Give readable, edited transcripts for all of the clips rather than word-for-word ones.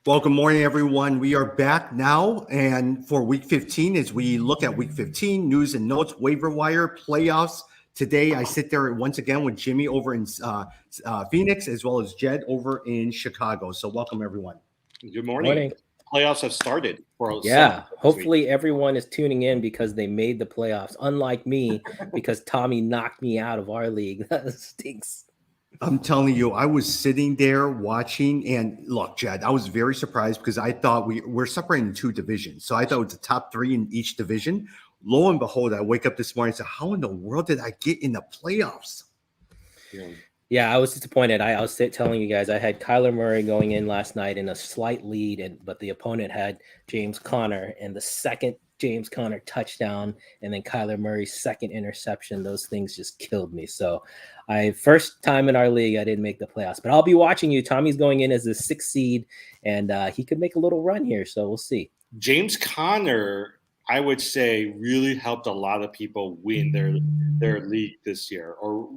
Well, good morning, everyone. We are back now, and for Week 15, as we look at Week 15 news and notes, waiver wire playoffs. Today, I sit there once again with Jimmy over in Phoenix, as well as Jed over in Chicago. So, welcome everyone. Good morning. Playoffs have started for Yeah, hopefully everyone is tuning in because they made the playoffs. Unlike me, because Tommy knocked me out of our league. That stinks. I'm telling you, I was sitting there watching, and look, Jed, I was very surprised because I thought we're separating two divisions. So I thought it was the top three in each division. Lo and behold, I wake up this morning and say, how in the world did I get in the playoffs? Yeah, I was disappointed. I was telling you guys I had Kyler Murray going in last night in a slight lead, but the opponent had James Conner, and the second James Conner touchdown and then Kyler Murray's second interception, those things just killed me. So first time in our league, I didn't make the playoffs, but I'll be watching you. Tommy's going in as the 6th seed, and he could make a little run here, so we'll see. James Conner, I would say, really helped a lot of people win their league this year or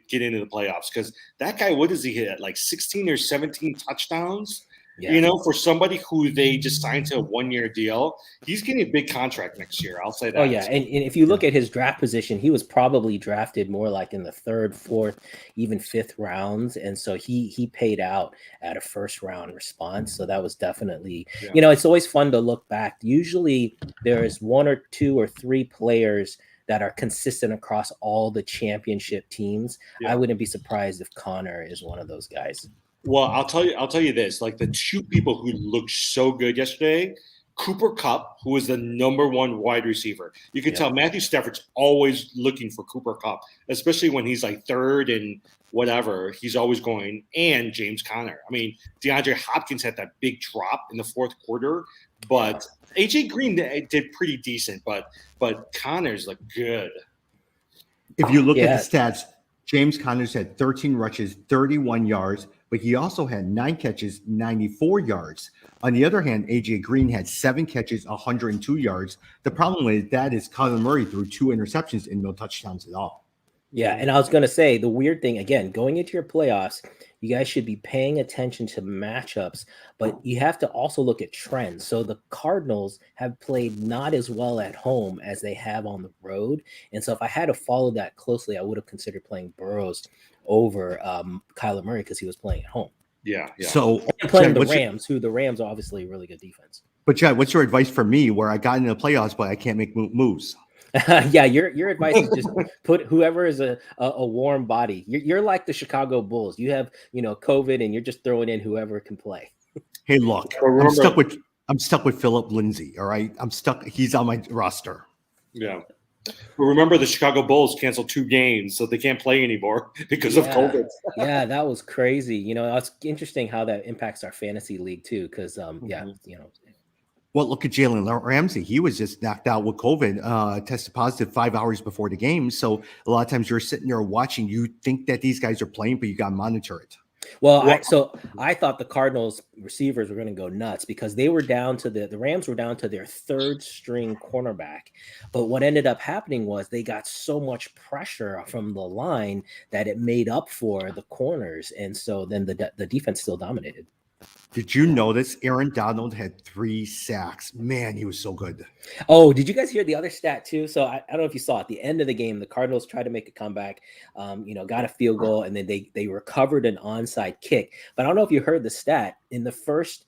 get into the playoffs, because that guy, what does he hit at, like 16 or 17 touchdowns? Yeah. You know, for somebody who they just signed to a 1-year deal, he's getting a big contract next year. I'll say that. Oh, yeah. And if you look at his draft position, he was probably drafted more like in the 3rd, 4th, even 5th rounds. And so he paid out at a 1st-round response. So that was definitely, you know, it's always fun to look back. Usually there's 1 or 2 or 3 players that are consistent across all the championship teams. I wouldn't be surprised if Connor is one of those guys. Well, I'll tell you this, like the 2 people who looked so good yesterday, Cooper Kupp, who is the #1 wide receiver. You can tell Matthew Stafford's always looking for Cooper Kupp, especially when he's like 3rd and whatever, he's always going, and James Conner. I mean, DeAndre Hopkins had that big drop in the 4th quarter, but AJ Green did pretty decent, but Conner's look good. If you look at the stats, James Conner's had 13 rushes, 31 yards, but he also had 9 catches, 94 yards. On the other hand, AJ Green had 7 catches, 102 yards. The problem with that is Kyler Murray threw 2 interceptions and no touchdowns at all. Yeah, and I was going to say, the weird thing, again, going into your playoffs, you guys should be paying attention to matchups, but you have to also look at trends. So the Cardinals have played not as well at home as they have on the road. And so if I had to follow that closely, I would have considered playing Burrows over Kyler Murray because he was playing at home. Yeah. So and playing the Rams, who the Rams are obviously a really good defense. But Chad, what's your advice for me where I got into the playoffs, but I can't make moves? Yeah, your advice is just put whoever is a warm body. You're like the Chicago Bulls. You have, COVID, and you're just throwing in whoever can play. Hey, look, I'm stuck with Philip Lindsay. All right, I'm stuck. He's on my roster. Yeah. But remember, the Chicago Bulls canceled 2 games, so they can't play anymore because of COVID. Yeah, that was crazy. It's interesting how that impacts our fantasy league too, because Well, look at Jalen Ramsey. He was just knocked out with COVID, tested positive 5 hours before the game. So a lot of times you're sitting there watching. You think that these guys are playing, but you got to monitor it. Well, I thought the Cardinals receivers were going to go nuts because they were down to the Rams were down to their 3rd string cornerback. But what ended up happening was they got so much pressure from the line that it made up for the corners. And so then the defense still dominated. Did you notice Aaron Donald had 3 sacks? Man, he was so good. Oh, did you guys hear the other stat too? So I don't know if you saw at the end of the game, the Cardinals tried to make a comeback, got a field goal, and then they recovered an onside kick. But I don't know if you heard the stat. In the first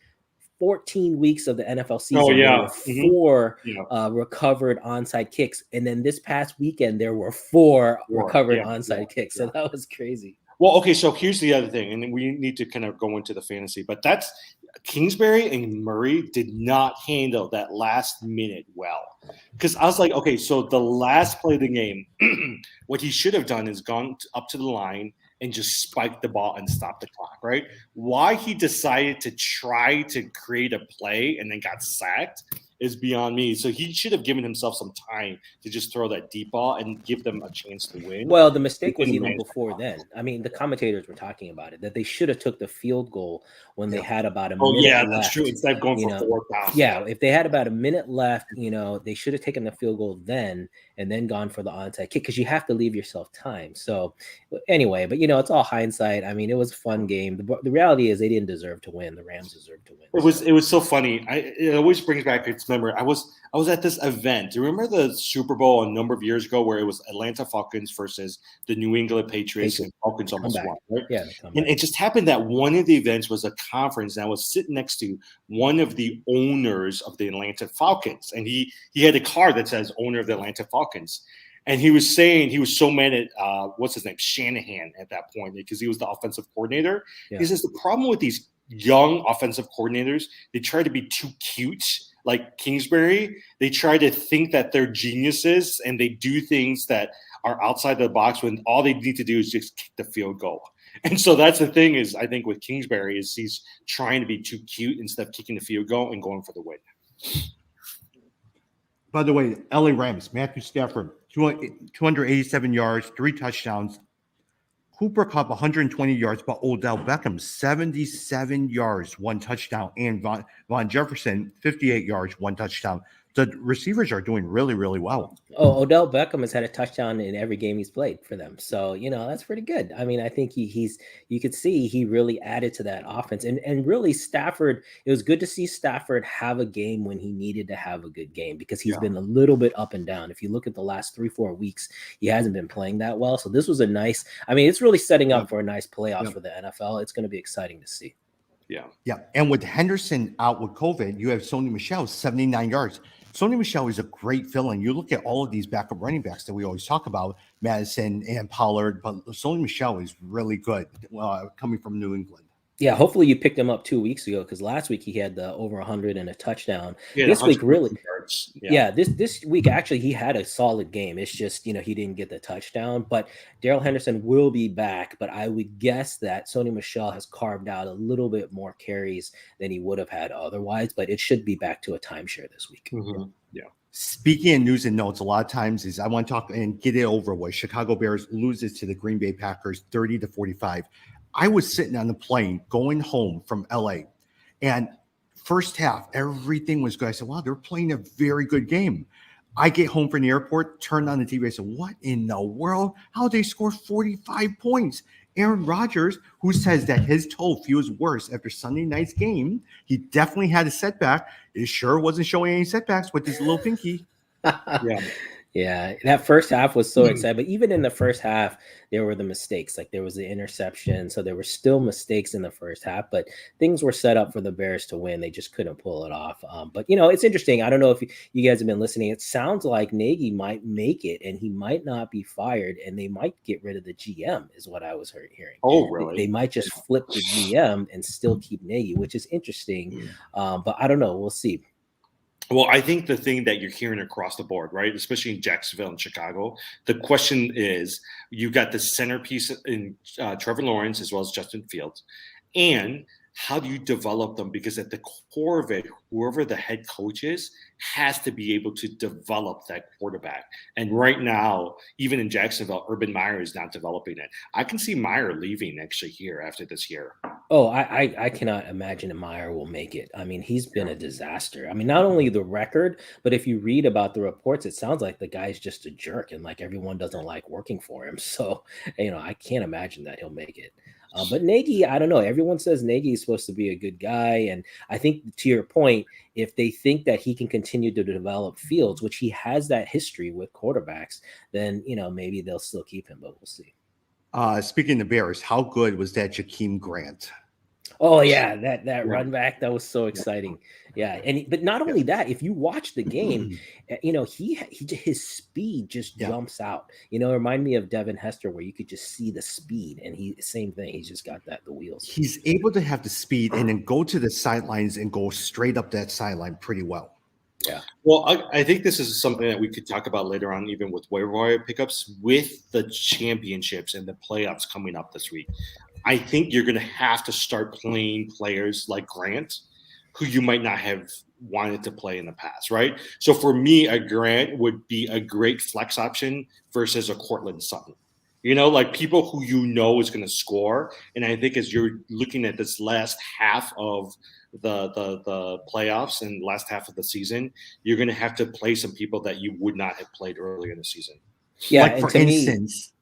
14 weeks of the NFL season, there were 4 recovered onside kicks. And then this past weekend, there were 4 recovered onside kicks. So that was crazy. Well, okay, so here's the other thing, and then we need to kind of go into the fantasy, but that's Kingsbury and Murray did not handle that last minute well. Because I was like, okay, so the last play of the game, what he should have done is gone up to the line and just spiked the ball and stopped the clock, right? Why he decided to try to create a play and then got sacked is beyond me. So he should have given himself some time to just throw that deep ball and give them a chance to win. Well, the mistake was even before then. I mean, the commentators were talking about it, that they should have took the field goal when they had about a minute left. That's true. Instead of going for 4 downs. Yeah, if they had about a minute left, they should have taken the field goal then and then gone for the onside kick, because you have to leave yourself time. So anyway, but it's all hindsight. I mean, it was a fun game. The reality is they didn't deserve to win. The Rams deserved to win. It was so funny. It always brings back its memory. I was at this event. Do you remember the Super Bowl a number of years ago where it was Atlanta Falcons versus the New England Patriots, and Falcons almost won, right? Yeah. And it just happened that one of the events was a conference, and I was sitting next to one of the owners of the Atlanta Falcons, and he had a card that says owner of the Atlanta Falcons. And he was saying he was so mad at what's his name, Shanahan, at that point, because he was the offensive coordinator. Yeah. He says the problem with these young offensive coordinators, they try to be too cute, like Kingsbury. They try to think that they're geniuses, and they do things that are outside the box when all they need to do is just kick the field goal. And so that's the thing is, I think with Kingsbury is he's trying to be too cute instead of kicking the field goal and going for the win. By the way, LA Rams, Matthew Stafford, 287 yards, 3 touchdowns. Cooper Kupp, 120 yards, but Odell Beckham, 77 yards, 1 touchdown. And Von Jefferson, 58 yards, 1 touchdown. The receivers are doing really, really well. Oh, Odell Beckham has had a touchdown in every game he's played for them. So, that's pretty good. I mean, I think you could see he really added to that offense. And really Stafford, it was good to see Stafford have a game when he needed to have a good game, because he's been a little bit up and down. If you look at the last 3-4 weeks, he hasn't been playing that well. So this was it's really setting up for a nice playoffs for the NFL. It's going to be exciting to see. Yeah. And with Henderson out with COVID, you have Sony Michelle, 79 yards. Sony Michelle is a great fill-in. You look at all of these backup running backs that we always talk about, Madison and Pollard, but Sony Michelle is really good coming from New England. Yeah, hopefully you picked him up 2 weeks ago, because last week he had the over 100 and a touchdown. Yeah, this week really, this week actually he had a solid game. It's just he didn't get the touchdown. But Darrell Henderson will be back. But I would guess that Sony Michelle has carved out a little bit more carries than he would have had otherwise. But it should be back to a timeshare this week. Mm-hmm. Yeah. Speaking of news and notes, a lot of times is I want to talk and get it over with. Chicago Bears loses to the Green Bay Packers 30-45. I was sitting on the plane going home from LA, and first half, everything was good. I said, wow, they're playing a very good game. I get home from the airport, turned on the TV. I said, what in the world? How they score 45 points? Aaron Rodgers, who says that his toe feels worse after Sunday night's game, he definitely had a setback. It sure wasn't showing any setbacks with his little pinky. Yeah, that first half was so exciting. But even in the first half, there were the mistakes. Like there was the interception. So there were still mistakes in the first half, but things were set up for the Bears to win. They just couldn't pull it off. But, it's interesting. I don't know if you guys have been listening. It sounds like Nagy might make it, and he might not be fired, and they might get rid of the GM is what I was hearing. Oh, really? They might just flip the GM and still keep Nagy, which is interesting. But I don't know. We'll see. Well, I think the thing that you're hearing across the board, right, especially in Jacksonville and Chicago, the question is you've got the centerpiece in Trevor Lawrence as well as Justin Fields, and how do you develop them? Because at the core of it, whoever the head coach is has to be able to develop that quarterback. And right now, even in Jacksonville, Urban Meyer is not developing it. I can see Meyer leaving actually here after this year. Oh, I cannot imagine that Meyer will make it. I mean, he's been a disaster. I mean, not only the record, but if you read about the reports, it sounds like the guy's just a jerk and like everyone doesn't like working for him. So, I can't imagine that he'll make it. But Nagy, I don't know. Everyone says Nagy is supposed to be a good guy. And I think to your point, if they think that he can continue to develop Fields, which he has that history with quarterbacks, then, maybe they'll still keep him, but we'll see. Speaking of Bears, how good was that Jakeem Grant? Oh yeah, that run back, that was so exciting. Yeah, but not only that, if you watch the game, his speed just jumps out. Remind me of Devin Hester, where you could just see the speed, and same thing. He's just got the wheels. He's able to have the speed and then go to the sidelines and go straight up that sideline pretty well. Yeah. Well, I think this is something that we could talk about later on, even with waiver wire pickups, with the championships and the playoffs coming up this week. I think you're going to have to start playing players like Grant who you might not have wanted to play in the past, right? So for me, a Grant would be a great flex option versus a Cortland Sutton. Like people who is going to score. And I think as you're looking at this last half of the playoffs and last half of the season, you're going to have to play some people that you would not have played earlier in the season. Yeah, like for instance.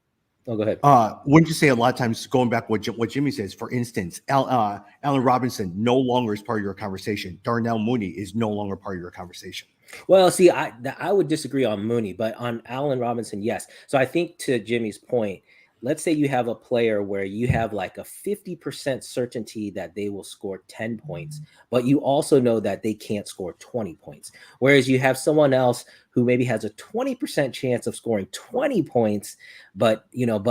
Oh, go ahead. Wouldn't you say a lot of times, going back what Jimmy says, for instance, Allen Robinson no longer is part of your conversation. Darnell Mooney is no longer part of your conversation. Well, see, I would disagree on Mooney, but on Allen Robinson, yes. So I think to Jimmy's point, let's say you have a player where you have like a 50% certainty that they will score 10 points, but you also know that they can't score 20 points. Whereas you have someone else who maybe has a 20% chance of scoring 20 points, but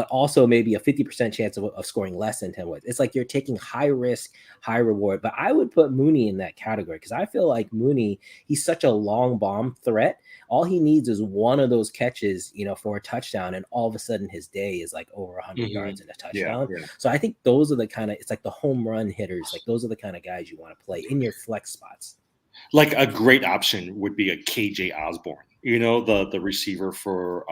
also maybe a 50% chance of scoring less than 10 points. It's like you're taking high risk, high reward. But I would put Mooney in that category because I feel like Mooney, he's such a long bomb threat. All he needs is one of those catches, for a touchdown, and all of a sudden his day is like over 100 yards and a touchdown. Yeah. So I think those are the kind of, it's like the home run hitters. Like those are the kind of guys you want to play in your flex spots. Like a great option would be a KJ Osborne, the receiver for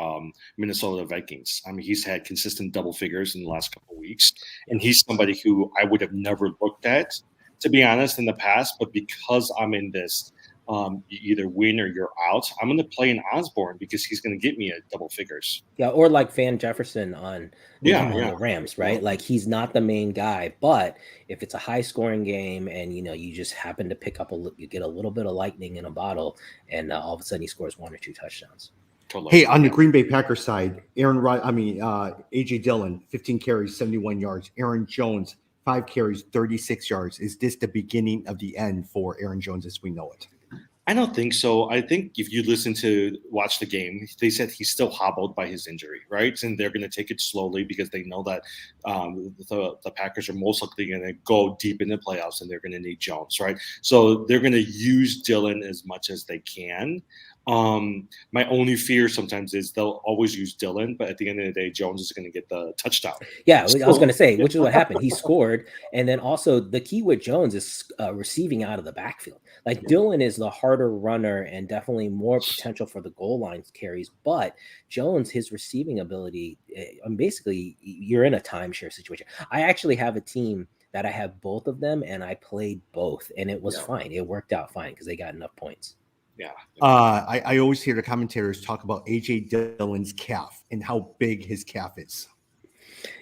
Minnesota Vikings. I mean, he's had consistent double figures in the last couple of weeks, and he's somebody who I would have never looked at, to be honest, in the past. But because I'm in this, you either win or you're out, I'm going to play an Osborne because he's going to get me at double figures. Yeah, or like Van Jefferson on the Rams, right? Like he's not the main guy, but if it's a high scoring game and you just happen to pick up you get a little bit of lightning in a bottle, and all of a sudden he scores 1 or 2 touchdowns. Totally. Hey, on the Green Bay Packers side, AJ Dillon, 15 carries, 71 yards. Aaron Jones, 5 carries, 36 yards. Is this the beginning of the end for Aaron Jones as we know it? I don't think so. I think if you watch the game, they said he's still hobbled by his injury, right? And they're going to take it slowly because they know that the Packers are most likely going to go deep in the playoffs and they're going to need Jones, right? So they're going to use Dillon as much as they can. My only fear sometimes is they'll always use Dillon, but at the end of the day, Jones is going to get the touchdown. Yeah, I was going to say, which is what happened. He scored. And then also the key with Jones is receiving out of the backfield. Like Dillon is the harder runner and definitely more potential for the goal line carries. But Jones, his receiving ability, basically you're in a timeshare situation. I actually have a team that I have both of them and I played both and it was fine. It worked out fine because they got enough points. Yeah. I always hear the commentators talk about AJ Dillon's calf and how big his calf is.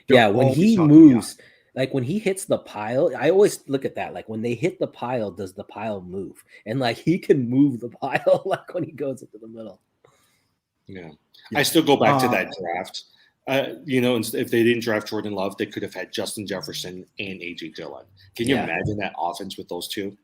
Yeah, when he moves, like when he hits the pile, I always look at that. Like when they hit the pile, does the pile move? And like he can move the pile like when he goes into the middle. Yeah. I still go back to that draft. If they didn't draft Jordan Love, they could have had Justin Jefferson and AJ Dillon. Can you imagine that offense with those two?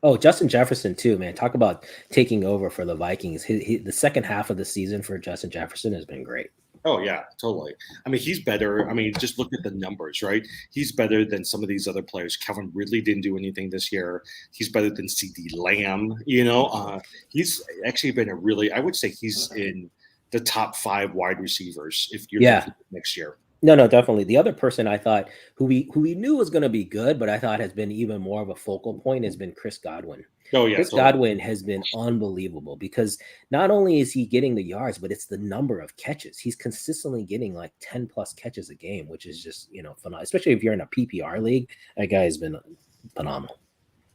Oh, Justin Jefferson too, man. Talk about taking over for the Vikings. The second half of the season for Justin Jefferson has been great. Oh, yeah, totally. I mean, he's better. I mean, just look at the numbers, right? He's better than some of these other players. Calvin Ridley didn't do anything this year. He's better than CD Lamb, He's actually been I would say he's in the top 5 wide receivers if you're looking next year. No, definitely. The other person I thought who we knew was going to be good, but I thought has been even more of a focal point has been Chris Godwin. Oh, yeah. Chris Godwin has been unbelievable because not only is he getting the yards, but it's the number of catches. He's consistently getting like 10 plus catches a game, which is just, phenomenal. Especially if you're in a PPR league, that guy has been phenomenal.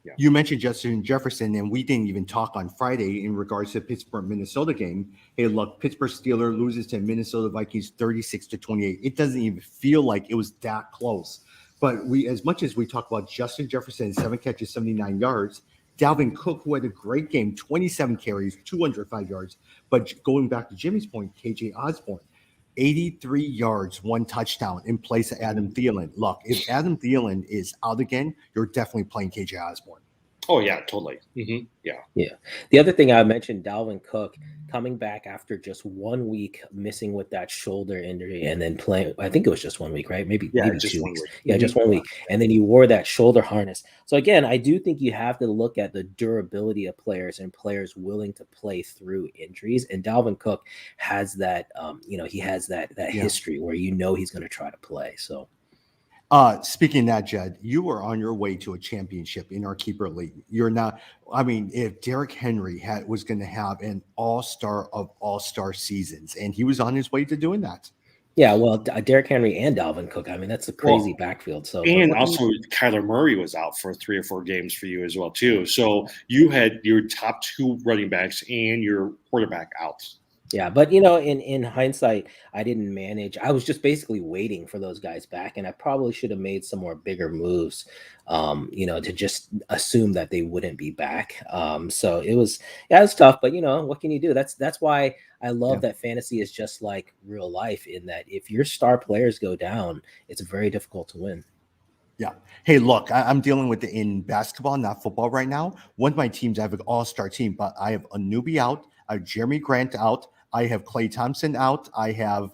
Yeah. You mentioned Justin Jefferson, and we didn't even talk on Friday in regards to Pittsburgh-Minnesota game. Hey, look, Pittsburgh Steelers loses to Minnesota Vikings 36-28. It doesn't even feel like it was that close. But as much as we talk about Justin Jefferson, 7 catches, 79 yards, Dalvin Cook, who had a great game, 27 carries, 205 yards. But going back to Jimmy's point, KJ Osborne, 83 yards, 1 touchdown in place of Adam Thielen. Look, if Adam Thielen is out again, you're definitely playing KJ Osborne. Oh, yeah, totally. Mm-hmm. Yeah. The other thing I mentioned, Dalvin Cook coming back after just 1 week missing with that shoulder injury and then playing. I think it was just 1 week, right? Maybe 2 weeks. Yeah, just 1 week. And then he wore that shoulder harness. So again, I do think you have to look at the durability of players and players willing to play through injuries. And Dalvin Cook has that, he has that history where he's going to try to play. So. Speaking of that, Jed, you are on your way to a championship in our keeper league. You're not. I mean, if Derrick Henry was going to have an all-star of all-star seasons, and he was on his way to doing that. Yeah, well, Derrick Henry and Dalvin Cook. I mean, that's a crazy backfield. So, and also Kyler Murray was out for 3 or 4 games for you as well too. So you had your top 2 running backs and your quarterback out. Yeah, but in hindsight, I didn't manage. I was just basically waiting for those guys back, and I probably should have made some more bigger moves, to just assume that they wouldn't be back. So it was tough, but what can you do? That's why I love that fantasy is just like real life, in that if your star players go down, it's very difficult to win. Yeah. Hey, look, I'm dealing with it in basketball, not football right now. One of my teams, I have an all-star team, but I have a newbie out, I have Jeremy Grant out, I have Klay Thompson out, I have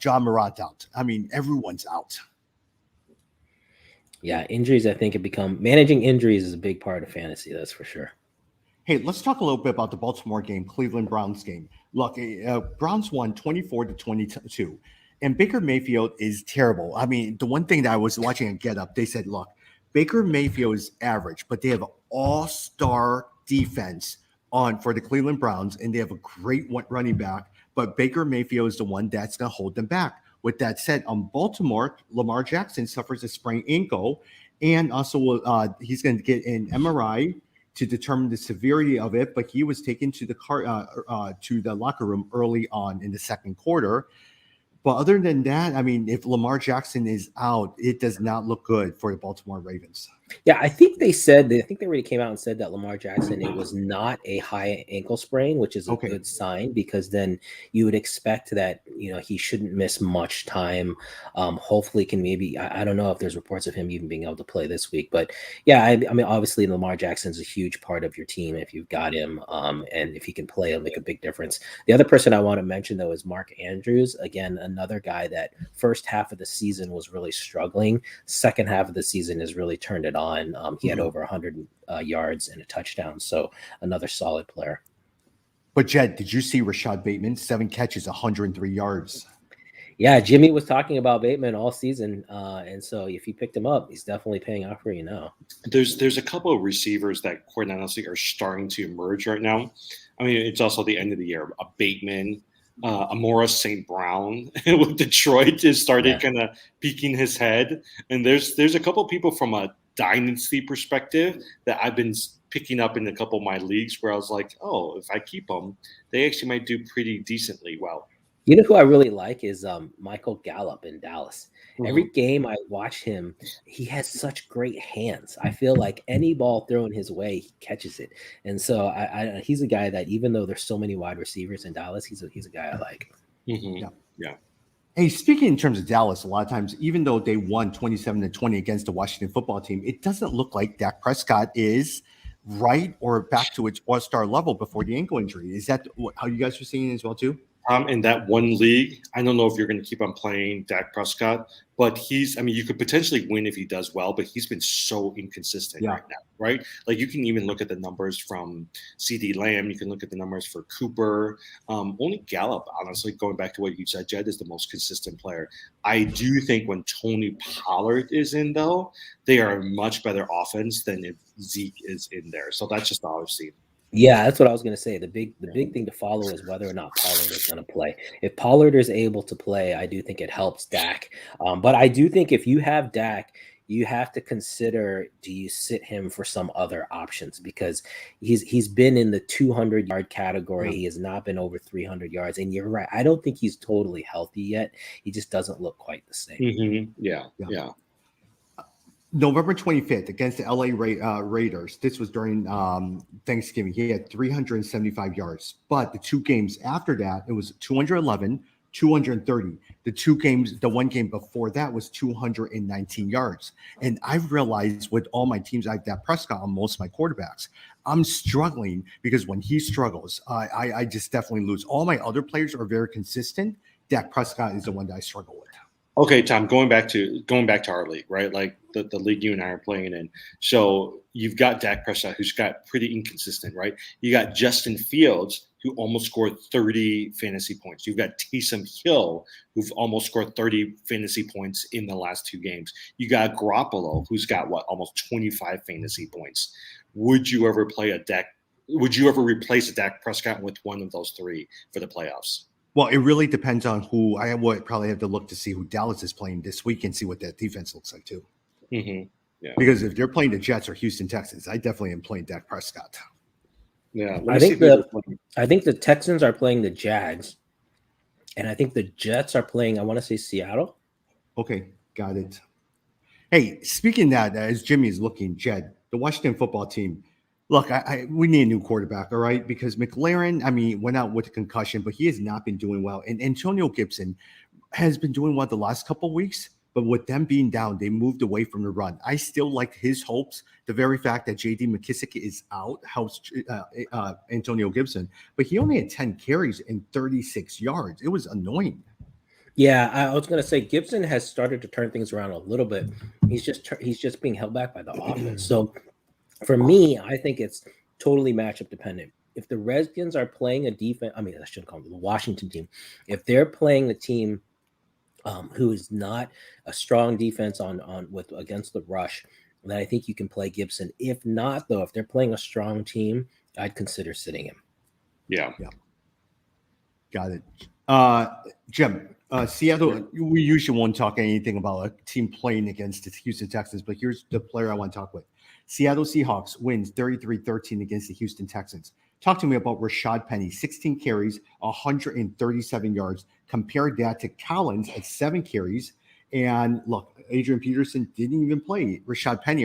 John Morant out. I mean, everyone's out. Yeah, injuries, I think, have become managing injuries is a big part of fantasy. That's for sure. Hey, let's talk a little bit about the Baltimore game, Cleveland Browns game. Look, Browns won 24-22, and Baker Mayfield is terrible. I mean, the one thing that I was watching at Get Up, they said, look, Baker Mayfield is average, but they have an all-star defense for the Cleveland Browns, and they have a great running back, but Baker Mayfield is the one that's going to hold them back. With that said, on Baltimore, Lamar Jackson suffers a sprained ankle, and also he's going to get an MRI to determine the severity of it, but he was taken to the locker room early on in the second quarter. But other than that, I mean, if Lamar Jackson is out, it does not look good for the Baltimore Ravens. Yeah, I think they already came out and said that Lamar Jackson, it was not a high ankle sprain, which is a good sign, because then you would expect that, he shouldn't miss much time. Hopefully can I don't know if there's reports of him even being able to play this week, but yeah, I mean, obviously Lamar Jackson's a huge part of your team if you've got him. And if he can play, it'll make a big difference. The other person I want to mention though is Mark Andrews. Again, another guy that first half of the season was really struggling. Second half of the season has really turned it on. He had over 100 yards and a touchdown. So another solid player. But Jed, did you see Rashad Bateman? 7 catches, 103 yards. Yeah, Jimmy was talking about Bateman all season. And so if you picked him up, he's definitely paying off for you now. There's a couple of receivers that quite honestly are starting to emerge right now. I mean, it's also the end of the year. A Bateman, Amora St. Brown with Detroit has started kind of peeking his head. And there's a couple of people from a dynasty perspective that I've been picking up in a couple of my leagues where I was like, oh, if I keep them, they actually might do pretty decently well. You know who I really like is Michael Gallup in Dallas. Every game I watch him, he has such great hands. I feel like any ball thrown his way, he catches it. And so he's a guy that, even though there's so many wide receivers in Dallas, he's a guy I like. Yeah. Hey, speaking in terms of Dallas, a lot of times, even though they won 27-20 against the Washington football team, it doesn't look like Dak Prescott is right or back to its all-star level before the ankle injury. Is that how you guys are seeing it as well too? In that one league, I don't know if you're going to keep on playing Dak Prescott, but you could potentially win if he does well, but he's been so inconsistent right now, right? Like, you can even look at the numbers from CD Lamb. You can look at the numbers for Cooper. Only Gallup, honestly, going back to what you said, Jed, is the most consistent player. I do think when Tony Pollard is in, though, they are a much better offense than if Zeke is in there. So that's just all I've seen. Yeah, that's what I was going to say. The big thing to follow is whether or not Pollard is going to play. If Pollard is able to play, I do think it helps Dak. But I do think if you have Dak, you have to consider, do you sit him for some other options? Because he's been in the 200-yard category. He has not been over 300 yards. And you're right. I don't think he's totally healthy yet. He just doesn't look quite the same. Yeah. November 25th against the LA Raiders. This was during Thanksgiving. He had 375 yards. But the 2 games after that, it was 211, 230. The one game before that was 219 yards. And I've realized with all my teams, I have Dak Prescott on most of my quarterbacks. I'm struggling because when he struggles, I just definitely lose. All my other players are very consistent. Dak Prescott is the one that I struggle with. Okay, Tom, going back to our league, right? Like the league you and I are playing in. So you've got Dak Prescott, who's got pretty inconsistent, right? You got Justin Fields, who almost scored 30 fantasy points. You've got Taysom Hill, who've almost scored 30 fantasy points in the last 2 games. You got Garoppolo, who's got almost 25 fantasy points. Would you ever replace a Dak Prescott with one of those 3 for the playoffs? Well, it really depends on who. I would probably have to look to see who Dallas is playing this week and see what that defense looks like too. Mm-hmm. Yeah. Because if they're playing the Jets or Houston Texans, I definitely am playing Dak Prescott. Yeah, I think the Texans are playing the Jags, and I think the Jets are playing, I want to say, Seattle. Okay, got it. Hey, speaking of that, as Jimmy is looking, Jed, the Washington football team. Look, we need a new quarterback, all right? Because McLaren, went out with a concussion, but he has not been doing well. And Antonio Gibson has been doing well the last couple of weeks, but with them being down, they moved away from the run. I still like his hopes. The very fact that J.D. McKissick is out helps Antonio Gibson, but he only had 10 carries and 36 yards. It was annoying. Yeah, I was going to say Gibson has started to turn things around a little bit. He's just being held back by the offense. So for me, I think it's totally matchup dependent. If the Redskins are playing a defense, I shouldn't call them the Washington team. If they're playing a team who is not a strong defense against the rush, then I think you can play Gibson. If not, though, if they're playing a strong team, I'd consider sitting him. Yeah. Got it. Jim, Seattle, we usually won't talk anything about a team playing against the Houston Texans, but here's the player I want to talk with. Seattle Seahawks wins 33-13 against the Houston Texans. Talk to me about Rashad Penny, 16 carries, 137 yards. Compared that to Collins at 7 carries. And look, Adrian Peterson didn't even play. Rashad Penny,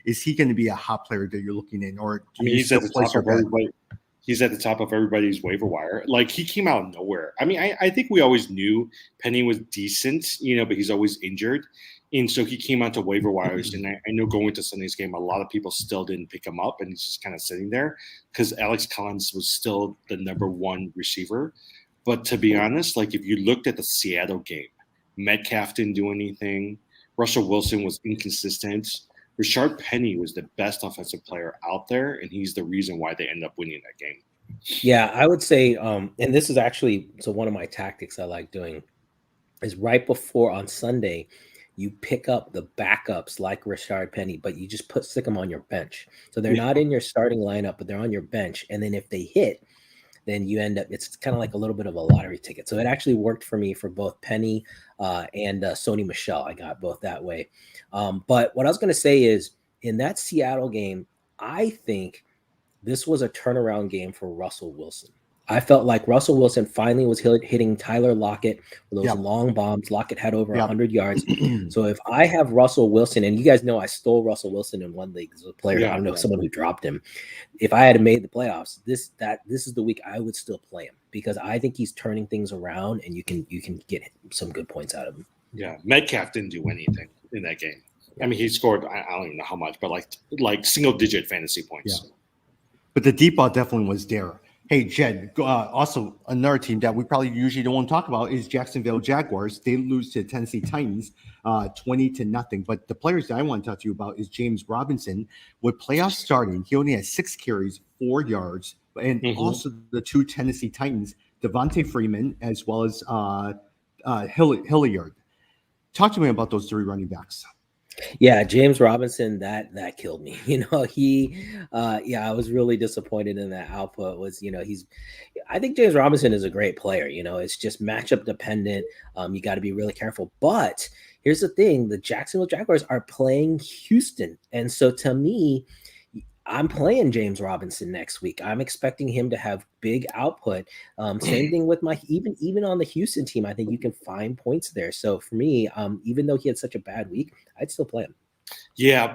is he going to be a hot player that you're looking in? Or he's at the top of everybody. He's at the top of everybody's waiver wire. Like, he came out of nowhere. I think we always knew Penny was decent, but he's always injured. And so he came out to waiver wires. And I know going to Sunday's game, a lot of people still didn't pick him up. And he's just kind of sitting there because Alex Collins was still the number 1 receiver. But to be honest, like, if you looked at the Seattle game, Metcalf didn't do anything. Russell Wilson was inconsistent. Rashad Penny was the best offensive player out there, and he's the reason why they end up winning that game. Yeah, I would say, and this is actually one of my tactics I like doing, is right before on Sunday, you pick up the backups like Rashad Penny, but you just stick them on your bench. So they're not in your starting lineup, but they're on your bench. And then if they hit, then you end up, it's kind of like a little bit of a lottery ticket. So it actually worked for me for both Penny and Sony Michelle. I got both that way. But what I was going to say is, in that Seattle game, I think this was a turnaround game for Russell Wilson. I felt like Russell Wilson finally was hitting Tyler Lockett with those long bombs. Lockett had over 100 yards. So if I have Russell Wilson, and you guys know I stole Russell Wilson in one league as a player, I don't know, someone who dropped him. If I had made the playoffs, this is the week I would still play him because I think he's turning things around, and you can get some good points out of him. Yeah, Metcalf didn't do anything in that game. He scored, I don't even know how much, but like single-digit fantasy points. Yeah. But the deep ball definitely was there. Hey, Jed, also another team that we probably usually don't want to talk about is Jacksonville Jaguars. They lose to Tennessee Titans 20-0. But the players that I want to talk to you about is James Robinson. With playoffs starting, he only has 6 carries, 4 yards. And also the 2 Tennessee Titans, Devontae Freeman as well as Hilliard. Talk to me about those 3 running backs. Yeah, James Robinson, that killed me. I was really disappointed in that output. I think James Robinson is a great player. It's just matchup dependent. You got to be really careful. But here's the thing: the Jacksonville Jaguars are playing Houston, and so to me, I'm playing James Robinson next week. I'm expecting him to have big output. Same thing with even on the Houston team. I think you can find points there. So for me, even though he had such a bad week, I'd still play him. Yeah,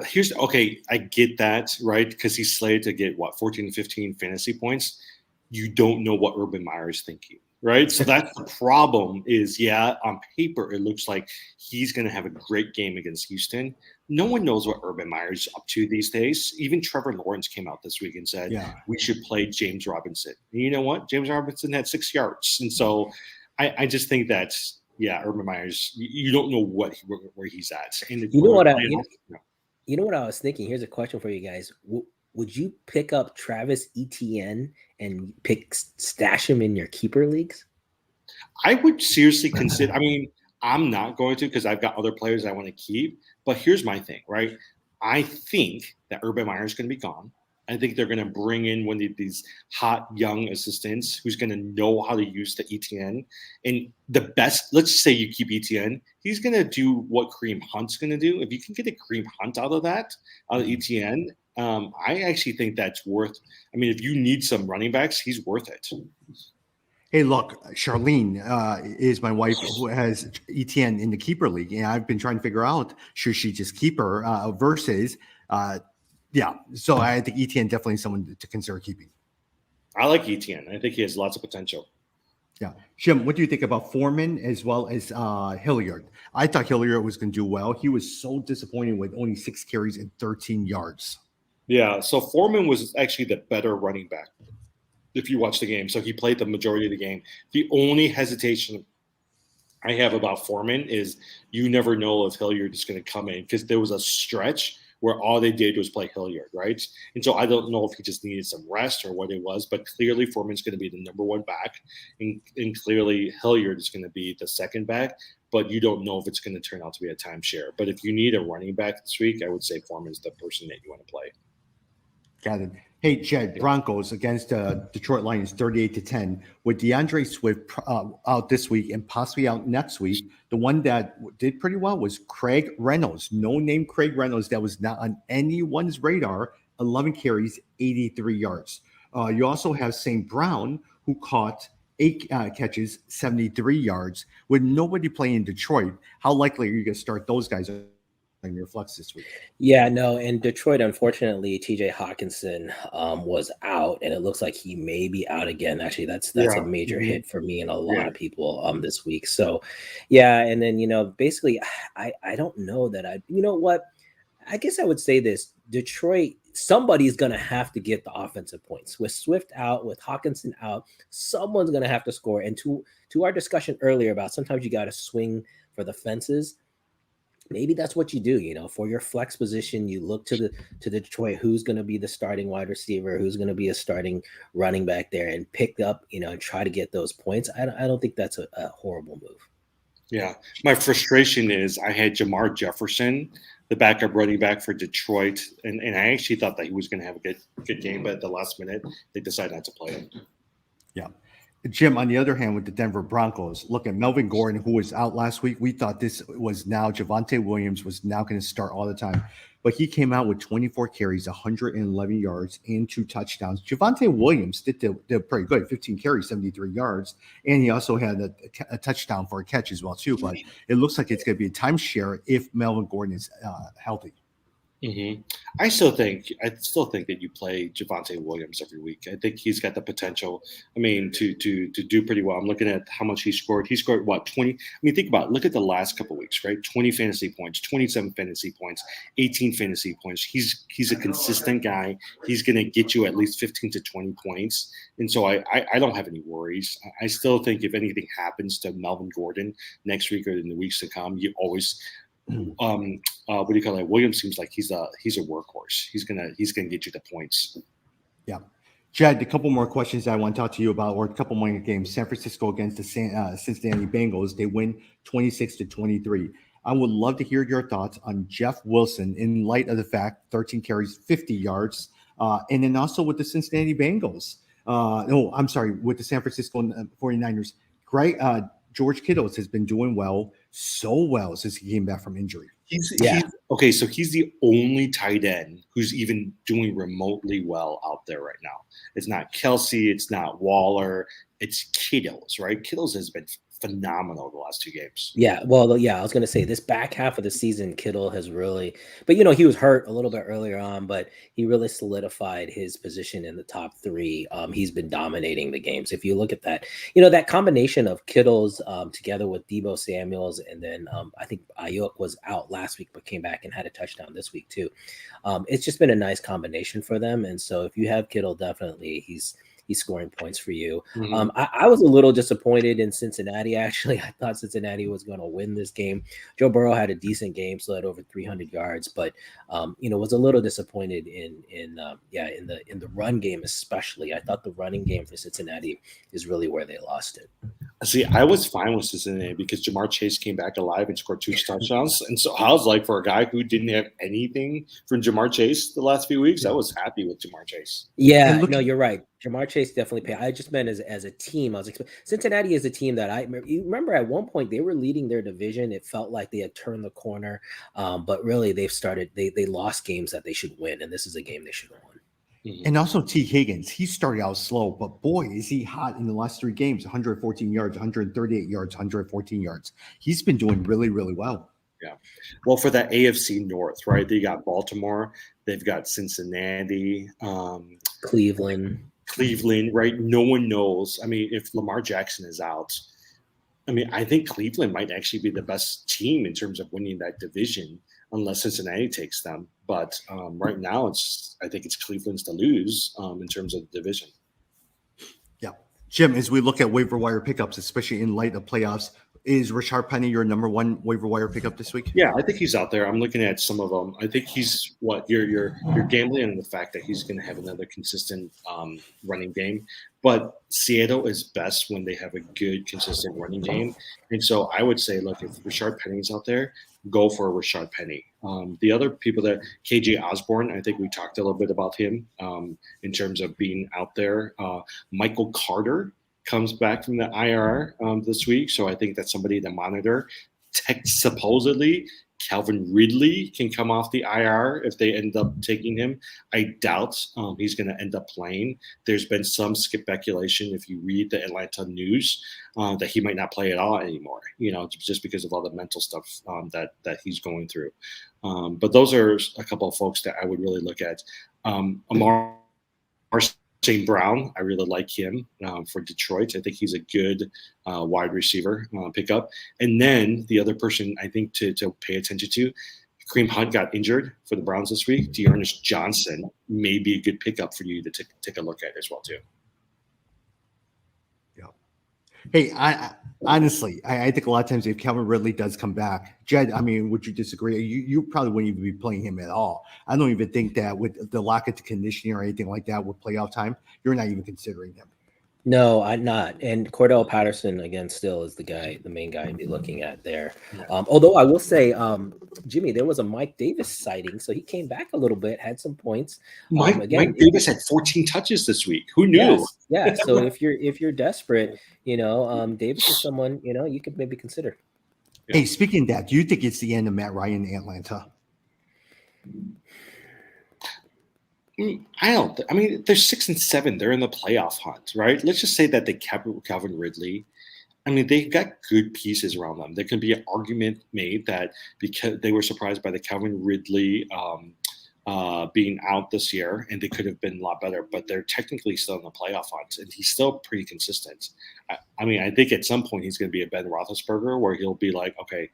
I get that, right? Because he's slated to get 14, 15 fantasy points. You don't know what Urban Meyer is thinking, right? So that's the problem is, on paper, it looks like he's going to have a great game against Houston. No one knows what Urban Meyer's up to these days. Even Trevor Lawrence came out this week and said, we should play James Robinson. And you know what? James Robinson had 6 yards. And so I just think that Urban Meyer's. You don't know where he's at. You know what I was thinking? Here's a question for you guys. Would you pick up Travis Etienne and stash him in your keeper leagues? I would seriously consider. I mean, I'm not going to because I've got other players I want to keep. But here's my thing, right? I think that Urban Meyer is going to be gone. I think they're going to bring in one of these hot young assistants who's going to know how to use the ETN. And the best, let's say you keep ETN, he's going to do what Kareem Hunt's going to do. If you can get a Kareem Hunt out of ETN, I actually think that's worth. I mean, if you need some running backs, he's worth it. Hey, look, Charlene is my wife who has ETN in the keeper league, and I've been trying to figure out should she just keep her versus. Yeah, so I think ETN definitely is someone to consider keeping. I like ETN. I think he has lots of potential. Yeah. Jim, what do you think about Foreman as well as Hilliard? I thought Hilliard was going to do well. He was so disappointing with only 6 carries and 13 yards. Yeah, so Foreman was actually the better running back if you watch the game. So he played the majority of the game. The only hesitation I have about Foreman is you never know if Hilliard is going to come in because there was a stretch where all they did was play Hilliard, right? And so I don't know if he just needed some rest or what it was, but clearly Foreman's going to be the number one back, and clearly Hilliard is going to be the second back, but you don't know if it's going to turn out to be a timeshare. But if you need a running back this week, I would say Foreman's the person that you want to play. Got it. Hey, Jed, Broncos against Detroit Lions 38-10. With DeAndre Swift out this week and possibly out next week, the one that did pretty well was Craig Reynolds. No name Craig Reynolds that was not on anyone's radar. 11 carries, 83 yards. You also have St. Brown, who caught 8 catches, 73 yards. With nobody playing in Detroit, how likely are you going to start those guys in your flex this week? Yeah, no, in Detroit, unfortunately, TJ Hawkinson was out, and it looks like he may be out again. Actually, that's a major hit for me and a lot of people this week. So, yeah, and then basically, I don't know that you know what? I guess I would say this: Detroit, somebody's gonna have to get the offensive points. With Swift out, with Hawkinson out, someone's gonna have to score. And to our discussion earlier about sometimes you got to swing for the fences. Maybe that's what you do, for your flex position. You look to Detroit, who's going to be the starting wide receiver, who's going to be a starting running back there, and pick up, and try to get those points. I don't think that's a horrible move. Yeah. My frustration is I had Jamar Jefferson, the backup running back for Detroit, and I actually thought that he was going to have a good game, but at the last minute, they decided not to play him. Yeah. Jim, on the other hand, with the Denver Broncos, look at Melvin Gordon, who was out last week. We thought this was now Javonte Williams was now going to start all the time, but he came out with 24 carries, 111 yards, and 2 touchdowns. Javonte Williams did pretty good, 15 carries, 73 yards, and he also had a touchdown for a catch as well too. But it looks like it's going to be a timeshare if Melvin Gordon is healthy. Mm-hmm. I still think that you play Javonte Williams every week. I think he's got the potential. I mean, to do pretty well. I'm looking at how much he scored. He scored what, 20? I mean, think about it. Look at the last couple of weeks, right? 20 fantasy points, 27 fantasy points, 18 fantasy points. He's a consistent guy. He's going to get you at least 15 to 20 points. And so I don't have any worries. I still think if anything happens to Melvin Gordon next week or in the weeks to come, you always what do you call it? Williams seems like he's a workhorse. He's gonna get you the points. Yeah, Jed, a couple more questions I want to talk to you about, or a couple more games. San Francisco against the Cincinnati Bengals. They win 26-23. I would love to hear your thoughts on Jeff Wilson in light of the fact 13 carries, 50 yards, and then also with the Cincinnati Bengals. With the San Francisco 49ers. George Kittles has been doing so well since he came back from injury. So he's the only tight end who's even doing remotely well out there right now. It's not Kelsey, it's not Waller, it's Kittles, right? Kittles has been phenomenal the last 2 games. Yeah, well, yeah, I was going to say this back half of the season, Kittle has really, but he was hurt a little bit earlier on, but he really solidified his position in the top 3. He's been dominating the games. If you look at that, that combination of Kittles together with Deebo Samuels, and then I think Ayuk was out last week, but came back and had a touchdown this week too. It's just been a nice combination for them. And so if you have Kittle, definitely he's he's scoring points for you. Mhm. I was a little disappointed in Cincinnati. Actually, I thought Cincinnati was going to win this game. Joe Burrow had a decent game, so had over 300 yards, but was a little disappointed in the run game, especially. I thought the running game for Cincinnati is really where they lost it. See, I was fine with Cincinnati because Jamar Chase came back alive and scored 2 touchdowns. And so I was like, for a guy who didn't have anything from Jamar Chase the last few weeks, I was happy with Jamar Chase. Yeah, no, you're right. Jamar Chase definitely paid. I just meant as a team. I was Cincinnati is a team that you remember at one point they were leading their division. It felt like they had turned the corner, but really they lost games that they should win, and this is a game they should have won. And also T. Higgins, he started out slow, but boy, is he hot in the last 3 games, 114 yards, 138 yards, 114 yards. He's been doing really, really well. Yeah. Well, for that AFC North, right, they got Baltimore, they've got Cincinnati, Cleveland, right? No one knows. I mean, if Lamar Jackson is out, I mean, I think Cleveland might actually be the best team in terms of winning that division unless Cincinnati takes them. But right now, I think it's Cleveland's to lose in terms of the division. Yeah. Jim, as we look at waiver wire pickups, especially in light of playoffs, is Rashad Penny your number 1 waiver wire pickup this week? Yeah, I think he's out there. I'm looking at some of them. I think he's you're gambling on the fact that he's going to have another consistent running game. But Seattle is best when they have a good, consistent running game. And so I would say, look, if Rashad Penny's out there, go for Rashad Penny. The other people that KJ Osborne, I think we talked a little bit about him in terms of being out there. Michael Carter comes back from the IR this week, so I think that's somebody to monitor. Supposedly, Calvin Ridley can come off the IR if they end up taking him. I doubt he's going to end up playing. There's been some speculation, if you read the Atlanta news, that he might not play at all anymore, just because of all the mental stuff that he's going through. But those are a couple of folks that I would really look at. Amar St. Brown, I really like him for Detroit. I think he's a good wide receiver pickup. And then the other person I think to pay attention to, Kareem Hunt got injured for the Browns this week. Dearness Johnson may be a good pickup for you to take a look at as well too. Yeah. Hey, honestly, I think a lot of times if Calvin Ridley does come back, Jed, I mean, would you disagree? You probably wouldn't even be playing him at all. I don't even think that with the lack of conditioning or anything like that with playoff time, you're not even considering him. No, I'm not. And Cordell Patterson, again, still is the main guy I'd be looking at there. Yeah. Although I will say, Jimmy, there was a Mike Davis sighting, so he came back a little bit, had some points. Mike Davis had 14 touches this week. Who knew? Yes. So if you're desperate, Davis is someone you could maybe consider. Yeah. Hey, speaking of that, do you think it's the end of Matt Ryan in Atlanta? I don't. I mean, they're 6-7. They're in the playoff hunt, right? Let's just say that they kept Calvin Ridley. I mean, they've got good pieces around them. There can be an argument made that because they were surprised by the Calvin Ridley being out this year, and they could have been a lot better. But they're technically still in the playoff hunt, and he's still pretty consistent. I mean, I think at some point he's going to be a Ben Roethlisberger, where he'll be like, okay,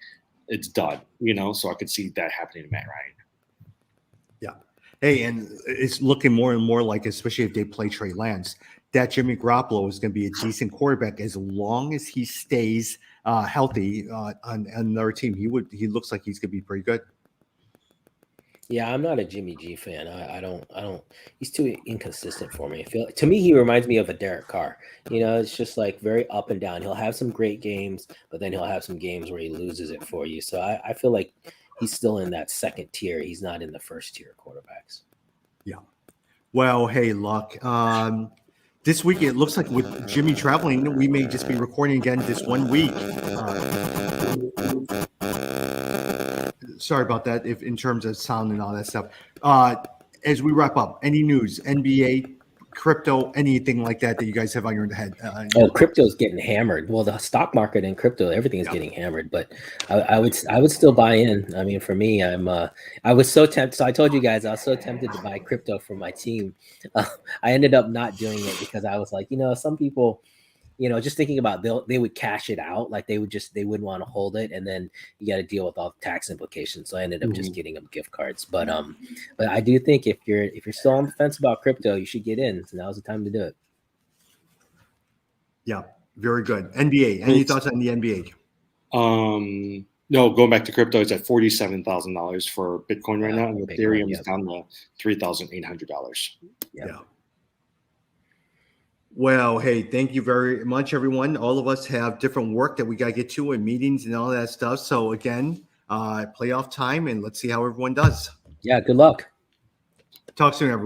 it's done. So I could see that happening to Matt Ryan. Yeah. Hey, and it's looking more and more like, especially if they play Trey Lance, that Jimmy Garoppolo is going to be a decent quarterback as long as he stays healthy on another team. He looks like he's going to be pretty good. Yeah, I'm not a Jimmy G fan. I don't. He's too inconsistent for me. To me, he reminds me of a Derek Carr. It's just like very up and down. He'll have some great games, but then he'll have some games where he loses it for you. So I feel like he's still in that second tier. He's not in the first tier quarterbacks. Yeah. Well, hey, Luck. This week, it looks like with Jimmy traveling, we may just be recording again this 1 week. Sorry about that, if in terms of sound and all that stuff. As we wrap up, any news, NBA, crypto, anything like that you guys have on your head? Crypto's getting hammered. Well, the stock market and crypto, everything is getting hammered. But I would still buy in. I mean, for me, I was so tempted. So I told you guys I was so tempted to buy crypto for my team. I ended up not doing it because I was like, some people, just thinking about they would cash it out, like they wouldn't want to hold it, and then you got to deal with all the tax implications. So I ended up just getting them gift cards. But I do think if you're still on the fence about crypto, you should get in. So now's the time to do it. Yeah, very good. NBA. Any thoughts on the NBA? No, going back to crypto, it's at $47,000 for Bitcoin right now, and Ethereum is down to $3,800. Yeah. Well, hey, thank you very much, everyone. All of us have different work that we got to get to and meetings and all that stuff. So again, playoff time, and let's see how everyone does. Yeah, good luck. Talk soon, everyone.